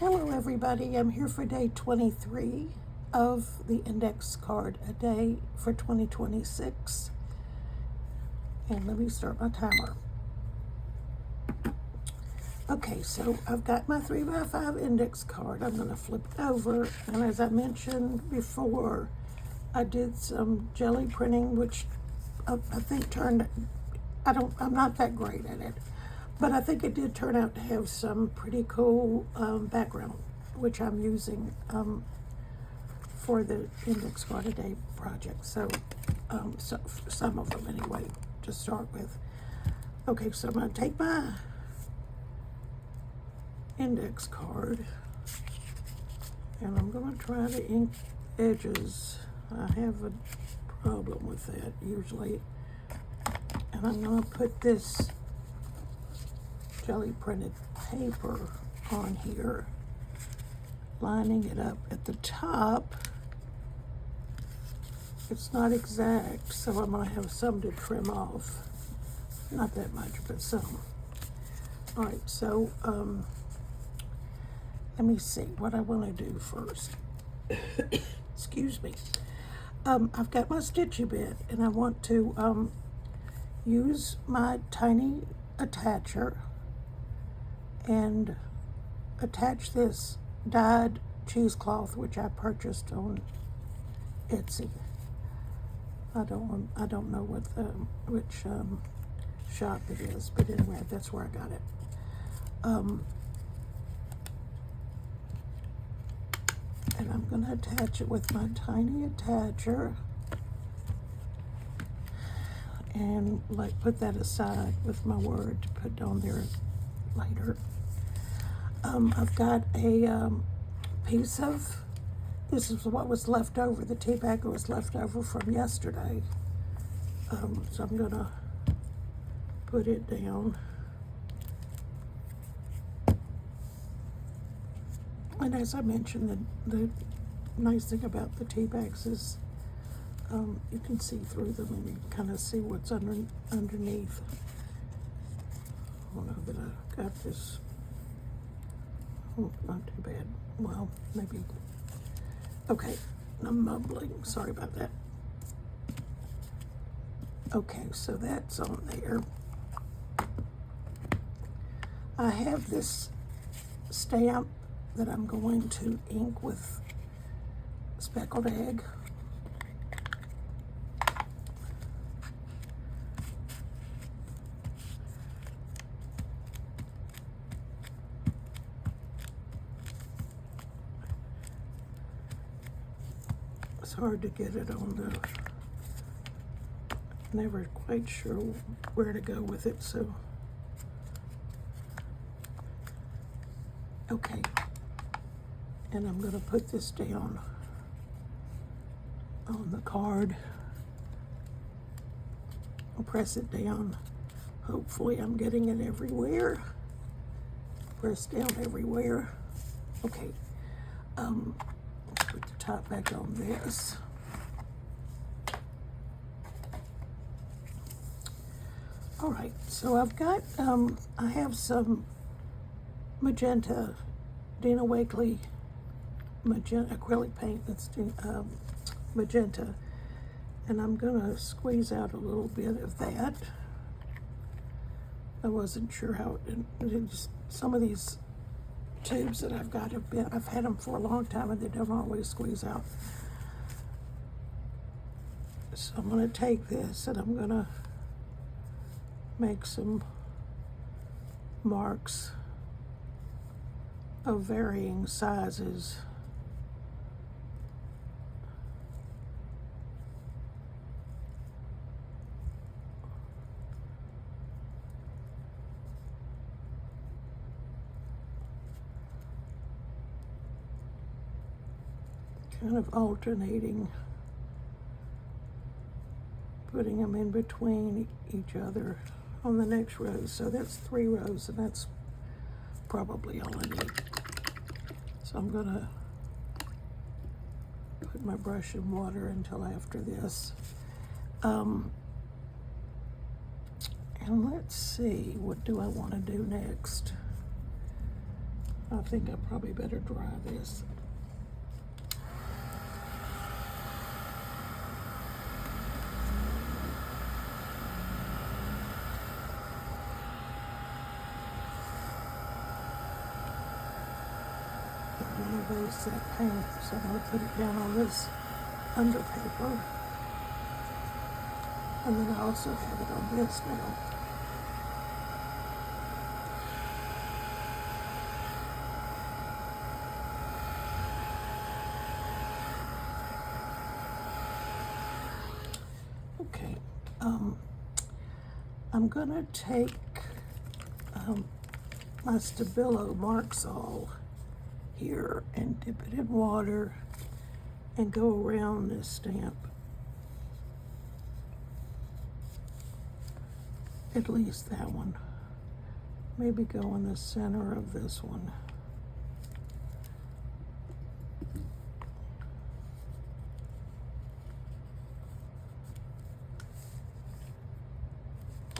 Hello everybody, I'm here for day 23 of the index card a day for 2026. And let me start my timer. Okay, so I've got my 3x5 index card. I'm going to flip it over, and as I mentioned before, I did some jelly printing, which I think I'm not that great at it, but I think it did turn out to have some pretty cool background, which I'm using for the index card a day project. So some of them anyway, to start with. Okay, so I'm going to take my index card and I'm going to try to ink edges. I have a problem with that usually. And I'm going to put this jelly printed paper on here, lining it up at the top. It's not exact, so I might have some to trim off. Not that much, but some. All right, so let me see what I want to do first. Excuse me. I've got my stitchy bit, and I want to use my tiny attacher and attach this dyed cheesecloth, which I purchased on Etsy. I don't know which shop it is, but anyway, that's where I got it. And I'm going to attach it with my tiny attacher and put that aside with my word to put on there later. I've got a piece of, this is what was left over, the tea bag was left over from yesterday. So I'm going to put it down. And as I mentioned, the nice thing about the tea bags is you can see through them and you kind of see what's underneath. I don't know that I got this. Oh, not too bad. Well, maybe. Okay, I'm mumbling. Sorry about that. Okay, so that's on there. I have this stamp that I'm going to ink with speckled egg. It's hard to get it on the, never quite sure where to go with it, so. Okay. And I'm going to put this down on the card. I'll press it down. Hopefully I'm getting it everywhere. Press down everywhere. Okay. Put the top back on this. All right, so I've got, I have some magenta, Dina Wakley magenta acrylic paint that's magenta, and I'm gonna squeeze out a little bit of that. I wasn't sure how some of these tubes that I've got I've had them for a long time and they don't always squeeze out. So I'm gonna take this and I'm gonna make some marks of varying sizes. Kind of alternating, putting them in between each other on the next row. So that's 3 rows, and that's probably all I need. So I'm gonna put my brush in water until after this. And let's see, what do I want to do next? I think I probably better dry this. Erase that paint, so I'm going to put it down on this under paper, and then I also have it on this now. Okay, I'm going to take my Stabilo Marksol here and dip it in water and go around this stamp. At least that one. Maybe go in the center of this one.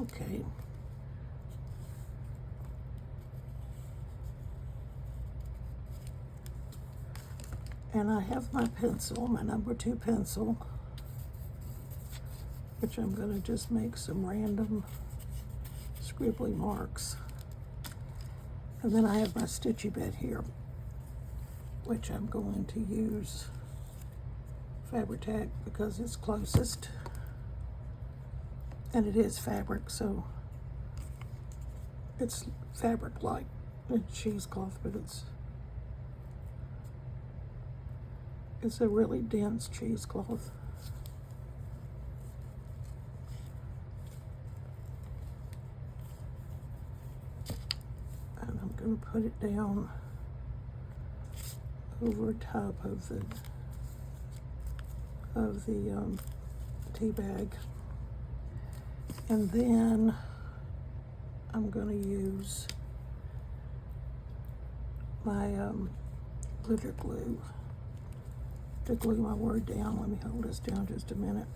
Okay. And I have my pencil, my number 2 pencil, which I'm going to just make some random scribbly marks. And then I have my stitchy bit here, which I'm going to use Fabri-Tac because it's closest. And it is fabric, so it's fabric-like. It's cheesecloth, but it's a really dense cheesecloth. And I'm going to put it down over top of the tea bag. And then I'm going to use my glitter glue to glue my word down. Let me hold this down just a minute.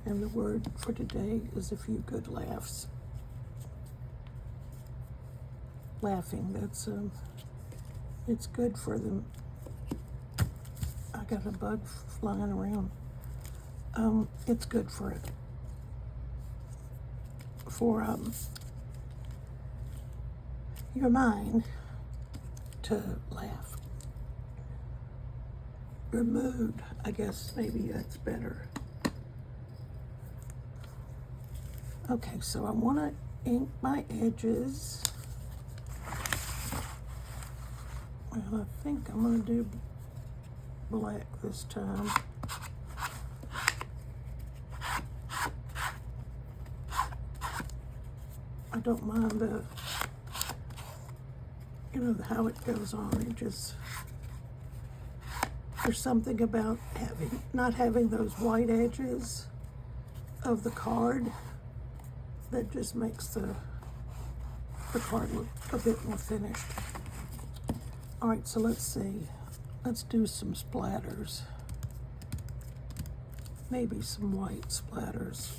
And the word for today is a few good laughs. Laughing, that's it's good for them. I got a bug flying around. It's good for it. For your mind to laugh. Your mood, I guess maybe that's better. Okay, so I want to ink my edges. And I think I'm going to do black this time. I don't mind the, how it goes on. It just, there's something about not having those white edges of the card that just makes the card look a bit more finished. All right, so let's see. Let's do some splatters. Maybe some white splatters.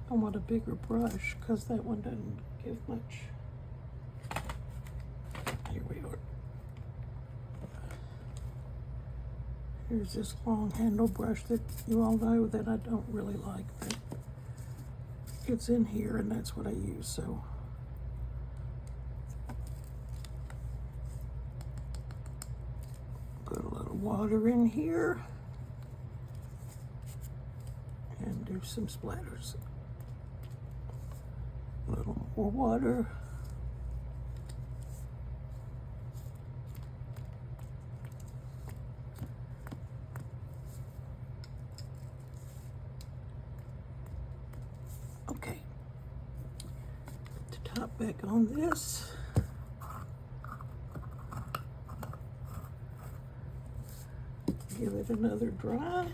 I want a bigger brush because that one doesn't give much. Here we are. Here's this long handle brush that you all know that I don't really like, but it's in here and that's what I use, so. Put a little water in here and do some splatters. A little more water. Okay. To top back on this. Give it another dry.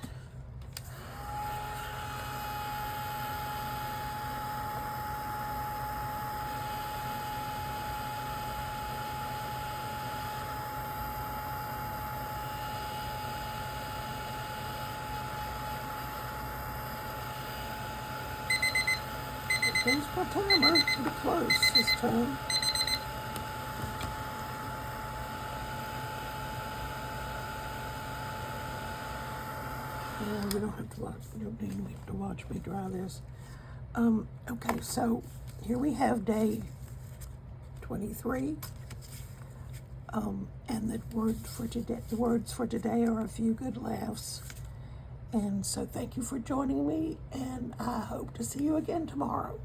There's my timer. Pretty close this time. Yeah, we don't have to watch. You don't need me to watch me dry this. Okay, so here we have day 23. And the words for today are a few good laughs. And so thank you for joining me, and I hope to see you again tomorrow.